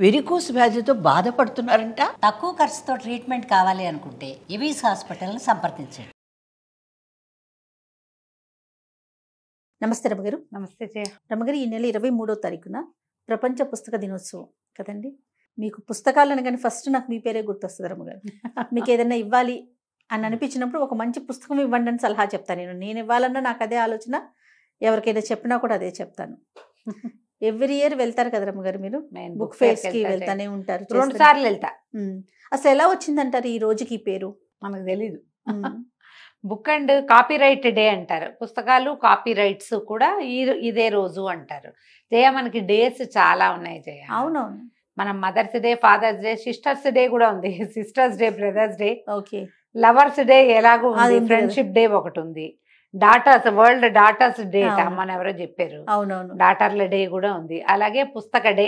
Varicose వ్యాధితో బాధపడుతున్నారంట. తక్కువ ఖర్చుతో ట్రీట్మెంట్ కావాలి అనుకుంటే ఎవిస్ హాస్పిటల్ని సంప్రదించండి. నమస్తే రమగారు. నమస్తే జయ. రమగారు, ఈ నెల 23వ తారీఖున ప్రపంచ పుస్తక దినోత్సవం కదండి. మీకు పుస్తకాలు అనగానే ఫస్ట్ నాకు మీ పేరే గుర్తొస్తుంది రమగారు. మీకు ఏదైనా ఇవ్వాలి అని అనిపించినప్పుడు ఒక మంచి పుస్తకం ఇవ్వండి అని సలహా చెప్తాను. నేను ఇవ్వాలన్నా నాకు అదే ఆలోచన, ఎవరికైనా చెప్పినా కూడా అదే చెప్తాను. ఎవ్రీ ఇయర్ వెళ్తారు కదా రమగారు, మీరు బుక్ ఫేర్స్ కి వెళ్తానే ఉంటారు. 2 సార్లు వెళ్తా. అసలు ఎలా వచ్చిందంటారు ఈ రోజుకి ఈ పేరు? మనకు తెలీదు. బుక్ అండ్ కాపీరైట్ డే అంటారు. పుస్తకాలు కాపీ రైట్స్ కూడా ఇదే రోజు అంటారు. జయ, మనకి డేస్ చాలా ఉన్నాయి జయ. అవునవును. మనం mothers day, fathers day, sisters day కూడా ఉంది. Sisters day, brothers day, okay, lovers day ఎలాగో ఉంది, ఫ్రెండ్షిప్ డే ఒకటి ఉంది, డాటర్స్, వరల్డ్ డాటర్స్ డే మన ఎవరో చెప్పారు. అవునవును, డాటర్ల డే కూడా ఉంది. అలాగే పుస్తక డే.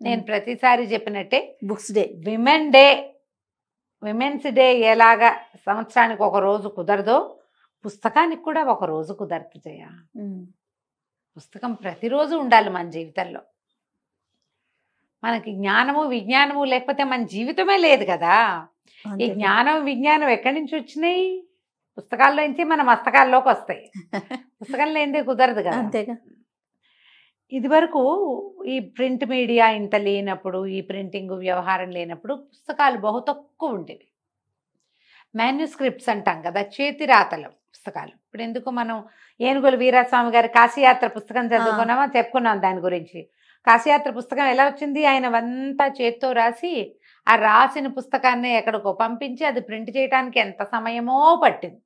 నేను ప్రతిసారి చెప్పినట్టే books day, women day, women's day ఎలాగా సంవత్సరానికి ఒక రోజు కుదరదో పుస్తకానికి కూడా ఒక రోజు కుదరదు జయ. పుస్తకం ప్రతిరోజు ఉండాలి మన జీవితంలో. మనకి జ్ఞానము విజ్ఞానము లేకపోతే మన జీవితమే లేదు కదా. ఈ జ్ఞానం విజ్ఞానం ఎక్కడి నుంచి వచ్చినాయి? పుస్తకాల్లో నుంచి మన మస్తకాల్లోకి వస్తాయి. పుస్తకం లేనిదే కుదరదు కదా. అంతేగా. ఇది వరకు ఈ ప్రింట్ మీడియా ఇంత లేనప్పుడు, ఈ ప్రింటింగ్ వ్యవహారం లేనప్పుడు పుస్తకాలు బహు తక్కువ ఉండేవి. మాన్యుస్క్రిప్ట్స్ అంటాం కదా, చేతి రాతల పుస్తకాలు. ఇప్పుడు ఎందుకు మనం ఏనుగుల వీరాస్వామి గారి కాశీయాత్ర పుస్తకం చదువుకున్నామా, చెప్పుకున్నాం దాని గురించి. కాశీయాత్ర పుస్తకం ఎలా వచ్చింది? ఆయన అంతా చేత్తో రాసి ఆ రాసిన పుస్తకాన్ని ఎక్కడికో పంపించి అది ప్రింట్ చేయడానికి ఎంత సమయమో పట్టింది.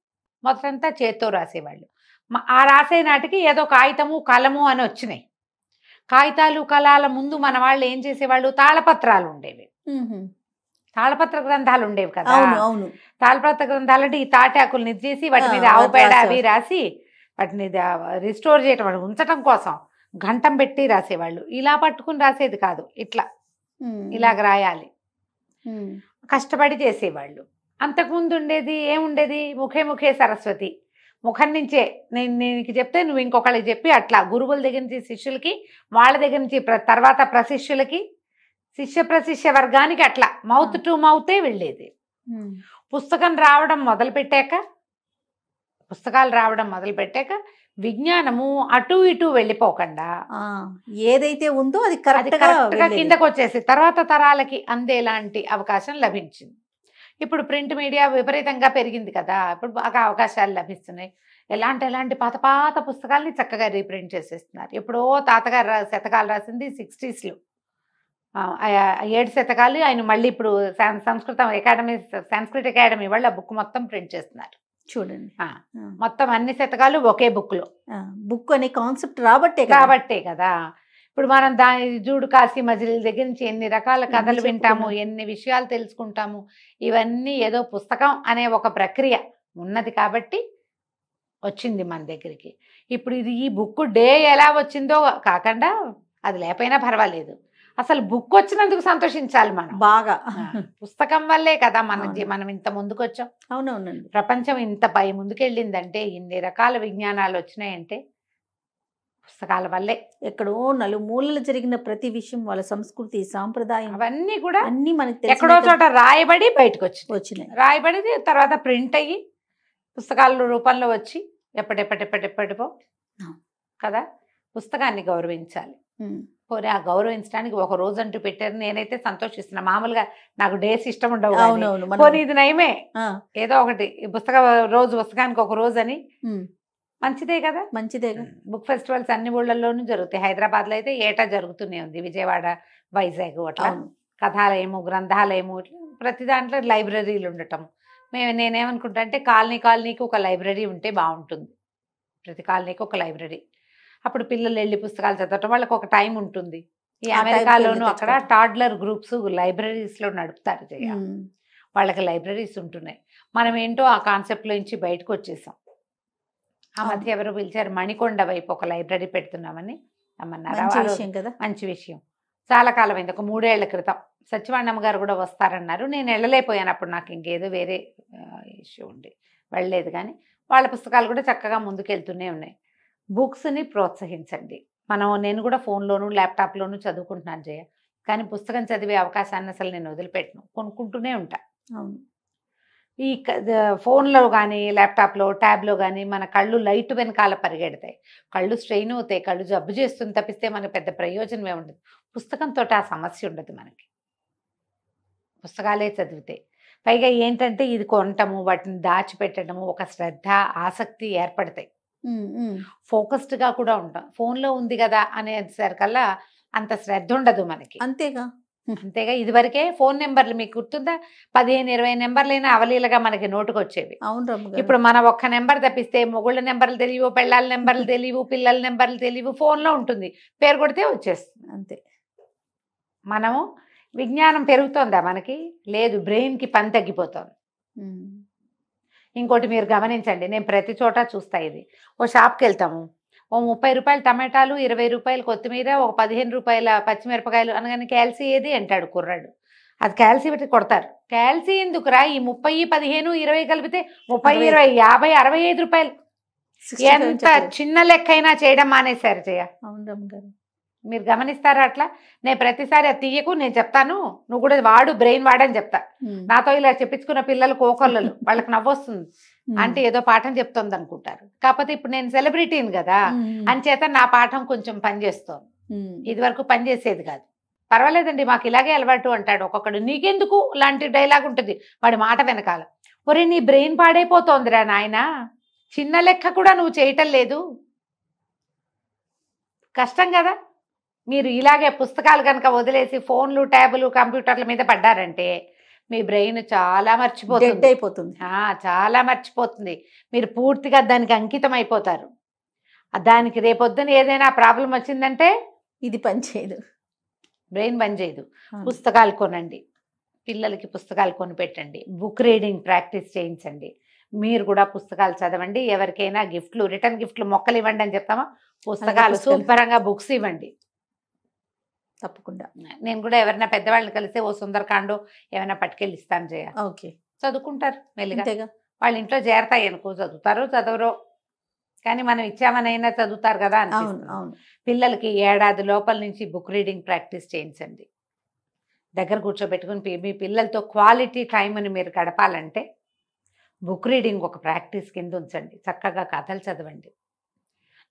మొత్తంతా చేత్తో రాసేవాళ్ళు. ఆ రాసే నాటికి ఏదో కాగితము కలము అని వచ్చినాయి. కాగితాలు కలాల ముందు మన వాళ్ళు ఏం చేసేవాళ్ళు? తాళపత్రాలు ఉండేవి, తాళపత్ర గ్రంథాలు ఉండేవి కదా. తాళపత్ర గ్రంథాలు అంటే ఈ తాటాకులు నిద్దేసి వాటి మీద ఆవు పేడ అవి రాసి వాటిని రిస్టోర్ చేయటం, వాటి ఉంచటం కోసం గంటం పెట్టి రాసేవాళ్ళు. ఇలా పట్టుకుని రాసేది కాదు, ఇట్లా ఇలాగ రాయాలి, కష్టపడి చేసేవాళ్ళు. అంతకుముందు ఉండేది ఏముండేది? ముఖే ముఖే సరస్వతి. ముఖం నుంచే నేను నీకు చెప్తే నువ్వు ఇంకొకళ్ళకి చెప్పి అట్లా గురువుల దగ్గర నుంచి శిష్యులకి, వాళ్ళ దగ్గర నుంచి తర్వాత ప్రశిష్యులకి, శిష్య ప్రశిష్య వర్గానికి అట్లా మౌత్ టు మౌతే వెళ్ళేది. పుస్తకాలు రావడం మొదలుపెట్టాక విజ్ఞానము అటు ఇటు వెళ్ళిపోకుండా ఏదైతే ఉందో అది కరెక్ట్ గా కిందకు వచ్చేసి తర్వాత తరాలకి అందేలాంటి అవకాశం లభించింది. ఇప్పుడు ప్రింట్ మీడియా విపరీతంగా పెరిగింది కదా, ఇప్పుడు బాగా అవకాశాలు లభిస్తున్నాయి. ఎలాంటి పాత పుస్తకాలని చక్కగా రీప్రింట్ చేసేస్తున్నారు. ఎప్పుడో తాతగారు శతకాలు రాసింది 60s లో, 7 శతకాలు ఆయన మళ్ళీ ఇప్పుడు సంస్కృత అకాడమీ వాళ్ళు ఆ బుక్ మొత్తం ప్రింట్ చేస్తున్నారు. చూడండి, మొత్తం అన్ని శతకాలు ఒకే బుక్ లో. బుక్ అనే కాన్సెప్ట్ రాబట్టే కదా. ఇప్పుడు మనం జూడు కాశీ మజిలీ దగ్గర నుంచి ఎన్ని రకాల కథలు వింటాము, ఎన్ని విషయాలు తెలుసుకుంటాము. ఇవన్నీ ఏదో పుస్తకం అనే ఒక ప్రక్రియ ఉన్నది కాబట్టి వచ్చింది మన దగ్గరికి. ఇప్పుడు ఈ బుక్ డే ఎలా వచ్చిందో కాకుండా అది లేకపోయినా పర్వాలేదు, అసలు బుక్ వచ్చినందుకు సంతోషించాలి మనం బాగా. పుస్తకం వల్లే కదా మనం ఇంత ముందుకు వచ్చాం. అవునవునండి. ప్రపంచం ఇంత పై ముందుకెళ్ళిందంటే, ఇన్ని రకాల విజ్ఞానాలు వచ్చినాయంటే పుస్తకాల వల్లే. ఎక్కడో నలుమూలలు జరిగిన ప్రతి విషయం, వాళ్ళ సంస్కృతి సాంప్రదాయం అవన్నీ కూడా అన్ని మనకి ఎక్కడో చోట రాయబడి బయటకు వచ్చినాయి. రాయబడి తర్వాత ప్రింట్ అయ్యి పుస్తకాల రూపంలో వచ్చి ఎప్పటిపో కదా. పుస్తకాన్ని గౌరవించాలి. పోనీ ఆ గౌరవించడానికి ఒక రోజు అంటూ పెట్టారు. నేనైతే సంతోషిస్తున్నా. మామూలుగా నాకు డేస్ ఇష్టం ఉండవు, పోనీ ఇది నయమే, ఏదో ఒకటి పుస్తకానికి ఒక రోజు అని. మంచిదే కదా. బుక్ ఫెస్టివల్స్ అన్ని ఊళ్ళల్లోనూ జరుగుతాయి. హైదరాబాద్ లో అయితే ఏటా జరుగుతూనే ఉంది. విజయవాడ, వైజాగ్ అట్లా కథాలయము, గ్రంథాలయము, ప్రతి దాంట్లో లైబ్రరీలు ఉండటం. నేనేమనుకుంటా అంటే కాలనీకి ఒక లైబ్రరీ ఉంటే బాగుంటుంది. ప్రతి కాలనీకి ఒక లైబ్రరీ. అప్పుడు పిల్లలు వెళ్ళి పుస్తకాలు చదవటం, వాళ్ళకి ఒక టైం ఉంటుంది. ఈ అమెరికాలోనూ అక్కడ టాడ్లర్ గ్రూప్స్ లైబ్రరీస్ లో నడుపుతారు జయ. వాళ్ళకి లైబ్రరీస్ ఉంటున్నాయి. మనం ఏంటో ఆ కాన్సెప్ట్ లో నుంచి బయటకు వచ్చేసాం. ఆ మధ్య ఎవరు పిలిచారు, మణికొండ వైపు ఒక లైబ్రరీ పెడుతున్నామని అమ్మన్నారు. మంచి విషయం. చాలా కాలం అయింది, ఒక 3 ఏళ్ల క్రితం. సత్యవాణమ్మ గారు కూడా వస్తారన్నారు. నేను వెళ్ళలేకపోయాను, అప్పుడు నాకు ఇంకేదో వేరే ఇష్యూ ఉండి వెళ్ళలేదు. కానీ వాళ్ళ పుస్తకాలు కూడా చక్కగా ముందుకెళ్తూనే ఉన్నాయి. బుక్స్ని ప్రోత్సహించండి. నేను కూడా ఫోన్లోను ల్యాప్టాప్లోను చదువుకుంటున్నాను జయ. కానీ పుస్తకం చదివే అవకాశాన్ని అసలు నేను వదిలిపెట్టను, కొనుక్కుంటూనే ఉంటా. అవును. ఈ ఫోన్లో కానీ ల్యాప్టాప్లో ట్యాబ్లో కానీ మన కళ్ళు లైట్ వెనకాల పరిగెడతాయి, కళ్ళు స్ట్రెయిన్ అవుతాయి, కళ్ళు జబ్బు చేస్తుంది తప్పిస్తే మనకు పెద్ద ప్రయోజనమే ఉండదు. పుస్తకంతో ఆ సమస్య ఉండదు మనకి, పుస్తకాలే చదివితే. పైగా ఏంటంటే ఇది కొనటము, వాటిని దాచిపెట్టడము, ఒక శ్రద్ధ ఆసక్తి ఏర్పడతాయి, ఫోకస్డ్గా కూడా ఉంటాం. ఫోన్లో ఉంది కదా అనేసరికల్లా అంత శ్రద్ధ ఉండదు మనకి. అంతేగా. ఇదివరకే ఫోన్ నెంబర్లు మీకు గుర్తుందా, 15-20 నెంబర్లైనా అవలీలగా మనకి నోటుకు వచ్చేవి. అవును రమ్మగారు. ఇప్పుడు మనం ఒక్క నెంబర్ తప్పిస్తే మొగుళ్ళ నెంబర్లు తెలియవు, పెళ్ళాల నెంబర్లు తెలియవు, పిల్లల నెంబర్లు తెలియవు, ఫోన్లో ఉంటుంది, పేరు కొడితే వచ్చేస్తుంది. అంతే. మనము విజ్ఞానం పెరుగుతోందా మనకి? లేదు, బ్రెయిన్కి పని తగ్గిపోతుంది. ఇంకోటి మీరు గమనించండి, నేను ప్రతి చోట చూస్తా ఇది. ఓ షాప్కి వెళ్తాము, ఓ 30 రూపాయలు టమాటాలు, 20 రూపాయలు కొత్తిమీర, ఒక 15 రూపాయల పచ్చిమిరపకాయలు అనగానే క్యాల్సీ ఏది అంటాడు కుర్రాడు. అది క్యాల్సీ పెట్టి కొడతారు. క్యాల్సీ ఎందుకురా, ఈ 30, 15, 20 కలిపితే 30, 20, 50, 65 రూపాయలు. ఎంత చిన్న లెక్కైనా చేయడం మానేశారు చేయ. అవును రమ్మగారు. మీరు గమనిస్తారా అట్లా? నేను ప్రతిసారి అది తీయకు, నేను చెప్తాను, నువ్వు కూడా వాడు, బ్రెయిన్ వాడని చెప్తా. నాతో ఇలా చెప్పించుకున్న పిల్లలు కోకొల్లలు, వాళ్ళకి నవ్వొస్తుంది, అంటే ఏదో పాఠం చెప్తుంది అనుకుంటారు. కాకపోతే ఇప్పుడు నేను సెలబ్రిటీని కదా, అంచేత నా పాఠం కొంచెం పనిచేస్తోంది. ఇది వరకు పనిచేసేది కాదు. పర్వాలేదండి, మాకు ఇలాగే అలవాటు అంటాడు ఒక్కొక్కడు. నీకెందుకు లాంటి డైలాగ్ ఉంటుంది వాడి మాట వెనకాల. ఒరే, నీ బ్రెయిన్ పాడైపోతోందిరా నాయన, చిన్న లెక్క కూడా నువ్వు చేయటం లేదు, కష్టం కదా. మీరు ఇలాగే పుస్తకాలు కనుక వదిలేసి ఫోన్లు, ట్యాబులు, కంప్యూటర్ల మీద పడ్డారంటే మీ బ్రెయిన్ చాలా మర్చిపోతుంది, అయిపోతుంది, చాలా మర్చిపోతుంది. మీరు పూర్తిగా దానికి అంకితం అయిపోతారు. దానికి రేపొద్దున ఏదైనా ప్రాబ్లం వచ్చిందంటే ఇది పని చేయదు, బ్రెయిన్ పని చేయదు. పుస్తకాలు కొనండి, పిల్లలకి పుస్తకాలు కొని పెట్టండి, బుక్ రీడింగ్ ప్రాక్టీస్ చేయించండి. మీరు కూడా పుస్తకాలు చదవండి. ఎవరికైనా గిఫ్ట్లు, రిటర్న్ గిఫ్ట్లు మొక్కలు ఇవ్వండి అని చెప్తామా, పుస్తకాలు శుభ్రంగా బుక్స్ ఇవ్వండి తప్పకుండా. నేను కూడా ఎవరైనా పెద్దవాళ్ళని కలిస్తే ఓ సుందరకాండో ఏమైనా పట్టుకెళ్ళి ఇస్తాను చేయ. ఓకే, చదువుకుంటారు మెల్లిగా. వాళ్ళ ఇంట్లో చేరతాయి అనుకో, చదువుతారో చదవరో కానీ మనం ఇచ్చామనైనా చదువుతారు కదా అనిపిస్తుంది. పిల్లలకి ఏడాది లోపల నుంచి బుక్ రీడింగ్ ప్రాక్టీస్ చేయించండి. దగ్గర కూర్చోబెట్టుకుని మీ పిల్లలతో క్వాలిటీ టైంని మీరు గడపాలంటే బుక్ రీడింగ్ ఒక ప్రాక్టీస్ కింద ఉంచండి. చక్కగా కథలు చదవండి.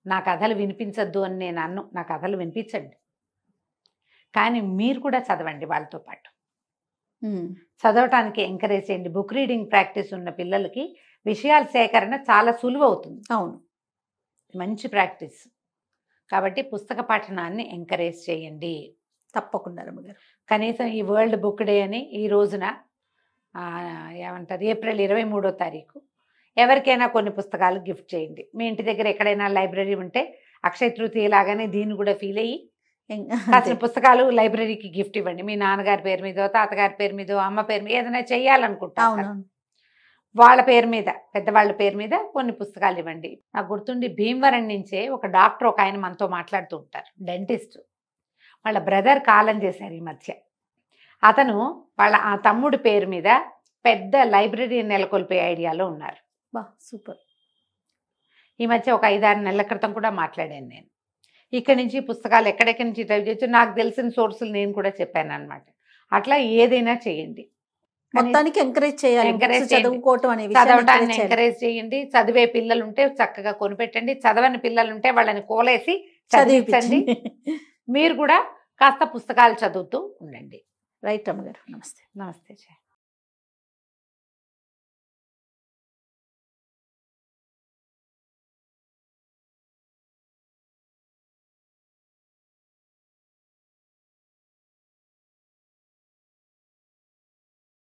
నా కథలు వినిపించద్దు అని నేను అన్ను, నా కథలు వినిపించండి, కానీ మీరు కూడా చదవండి వాళ్ళతో పాటు. చదవటానికి ఎంకరేజ్ చేయండి. బుక్ రీడింగ్ ప్రాక్టీస్ ఉన్న పిల్లలకి విషయాల సేకరణ చాలా సులువు అవుతుంది. అవును, మంచి ప్రాక్టీస్. కాబట్టి పుస్తక పఠనాన్ని ఎంకరేజ్ చేయండి తప్పకుండా రమ్మగారు. కనీసం ఈ వరల్డ్ బుక్ డే అని ఈ రోజున ఏమంటారు, ఏప్రిల్ 23వ తారీఖు ఎవరికైనా కొన్ని పుస్తకాలు గిఫ్ట్ చేయండి. మీ ఇంటి దగ్గర ఎక్కడైనా లైబ్రరీ ఉంటే అక్షయ తృతీయ లాగానే దీన్ని కూడా ఫీల్ అయ్యి కాసిన పుస్తకాలు లైబ్రరీకి గిఫ్ట్ ఇవ్వండి. మీ నాన్నగారి పేరు మీదో, తాతగారి పేరు మీదో, అమ్మ పేరు మీద ఏదైనా చెయ్యాలనుకుంటా వాళ్ళ పేరు మీద, పెద్దవాళ్ళ పేరు మీద కొన్ని పుస్తకాలు ఇవ్వండి. నాకు గుర్తుండి భీమవరం నుంచే ఒక డాక్టర్ ఒక ఆయన మనతో మాట్లాడుతూ ఉంటారు, డెంటిస్ట్. వాళ్ళ బ్రదర్ కాలం చేశారు ఈ మధ్య. అతను వాళ్ళ ఆ తమ్ముడి పేరు మీద పెద్ద లైబ్రరీ నెలకొల్పే ఐడియాలో ఉన్నారు. సూపర్. ఈ మధ్య ఒక 5-6 నెలల క్రితం కూడా మాట్లాడాను నేను. ఇక్కడి నుంచి పుస్తకాలు ఎక్కడెక్కడి నుంచి టైప్ చేయొచ్చు, నాకు తెలిసిన సోర్సులు నేను కూడా చెప్పాను అనమాట. అట్లా ఏదైనా చేయండి, మొత్తానికి ఎంకరేజ్ చేయాలి. చదవటాన్ని ఎంకరేజ్ చేయండి. చదివే పిల్లలు ఉంటే చక్కగా కొనిపెట్టండి, చదవని పిల్లలు ఉంటే వాళ్ళని కోలేసి చదివించండి. మీరు కూడా కాస్త పుస్తకాలు చదువుతూ ఉండండి. రైట్ రమ్మగారు. నమస్తే. నమస్తే.